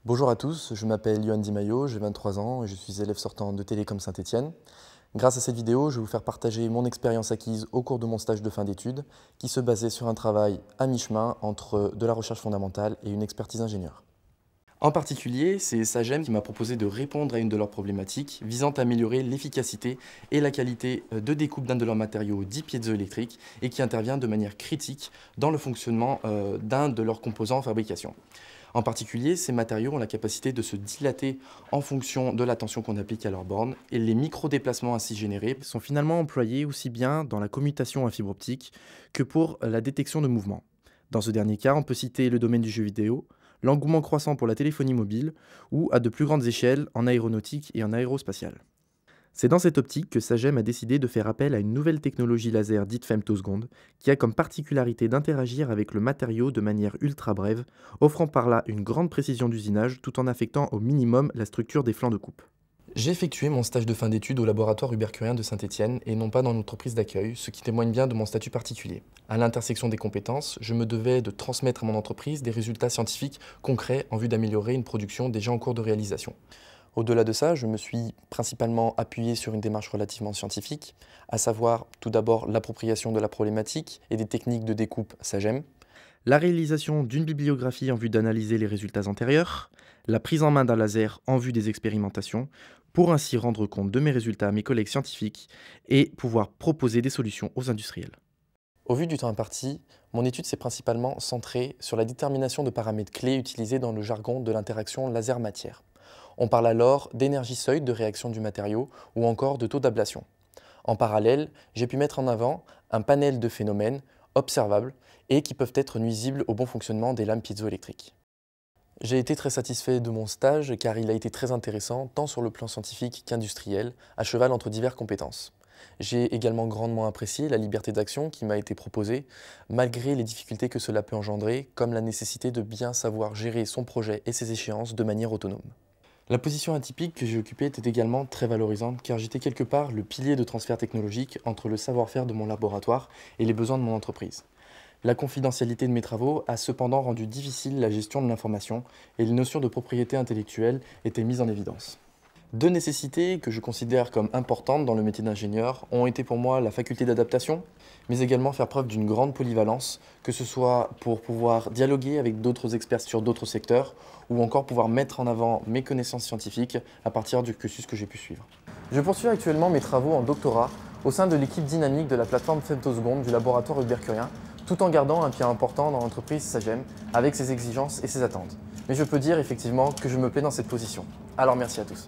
Bonjour à tous, je m'appelle Yohan Di Maio, j'ai 23 ans et je suis élève sortant de Télécom Saint-Étienne. Grâce à cette vidéo, je vais vous faire partager mon expérience acquise au cours de mon stage de fin d'études qui se basait sur un travail à mi-chemin entre de la recherche fondamentale et une expertise ingénieure. En particulier, c'est Sagem qui m'a proposé de répondre à une de leurs problématiques visant à améliorer l'efficacité et la qualité de découpe d'un de leurs matériaux dits piézoélectriques et qui intervient de manière critique dans le fonctionnement d'un de leurs composants en fabrication. En particulier, ces matériaux ont la capacité de se dilater en fonction de la tension qu'on applique à leur borne et les micro-déplacements ainsi générés sont finalement employés aussi bien dans la commutation à fibre optique que pour la détection de mouvements. Dans ce dernier cas, on peut citer le domaine du jeu vidéo, l'engouement croissant pour la téléphonie mobile ou, à de plus grandes échelles, en aéronautique et en aérospatiale. C'est dans cette optique que Sagem a décidé de faire appel à une nouvelle technologie laser dite femtoseconde, qui a comme particularité d'interagir avec le matériau de manière ultra brève, offrant par là une grande précision d'usinage tout en affectant au minimum la structure des flancs de coupe. J'ai effectué mon stage de fin d'études au laboratoire Hubert Curien de Saint-Étienne et non pas dans une entreprise d'accueil, ce qui témoigne bien de mon statut particulier. À l'intersection des compétences, je me devais de transmettre à mon entreprise des résultats scientifiques concrets en vue d'améliorer une production déjà en cours de réalisation. Au-delà de ça, je me suis principalement appuyé sur une démarche relativement scientifique, à savoir tout d'abord l'appropriation de la problématique et des techniques de découpe Sagem, la réalisation d'une bibliographie en vue d'analyser les résultats antérieurs, la prise en main d'un laser en vue des expérimentations, pour ainsi rendre compte de mes résultats à mes collègues scientifiques et pouvoir proposer des solutions aux industriels. Au vu du temps imparti, mon étude s'est principalement centrée sur la détermination de paramètres clés utilisés dans le jargon de l'interaction laser-matière. On parle alors d'énergie seuil de réaction du matériau ou encore de taux d'ablation. En parallèle, j'ai pu mettre en avant un panel de phénomènes observables et qui peuvent être nuisibles au bon fonctionnement des lames piézoélectriques. J'ai été très satisfait de mon stage car il a été très intéressant tant sur le plan scientifique qu'industriel, à cheval entre diverses compétences. J'ai également grandement apprécié la liberté d'action qui m'a été proposée, malgré les difficultés que cela peut engendrer, comme la nécessité de bien savoir gérer son projet et ses échéances de manière autonome. La position atypique que j'ai occupée était également très valorisante car j'étais quelque part le pilier de transfert technologique entre le savoir-faire de mon laboratoire et les besoins de mon entreprise. La confidentialité de mes travaux a cependant rendu difficile la gestion de l'information et les notions de propriété intellectuelle étaient mises en évidence. Deux nécessités que je considère comme importantes dans le métier d'ingénieur ont été pour moi la faculté d'adaptation, mais également faire preuve d'une grande polyvalence, que ce soit pour pouvoir dialoguer avec d'autres experts sur d'autres secteurs, ou encore pouvoir mettre en avant mes connaissances scientifiques à partir du cursus que j'ai pu suivre. Je poursuis actuellement mes travaux en doctorat au sein de l'équipe dynamique de la plateforme femtoseconde du laboratoire Hubert Curien, tout en gardant un pied important dans l'entreprise Sagem, avec ses exigences et ses attentes. Mais je peux dire effectivement que je me plais dans cette position. Alors merci à tous.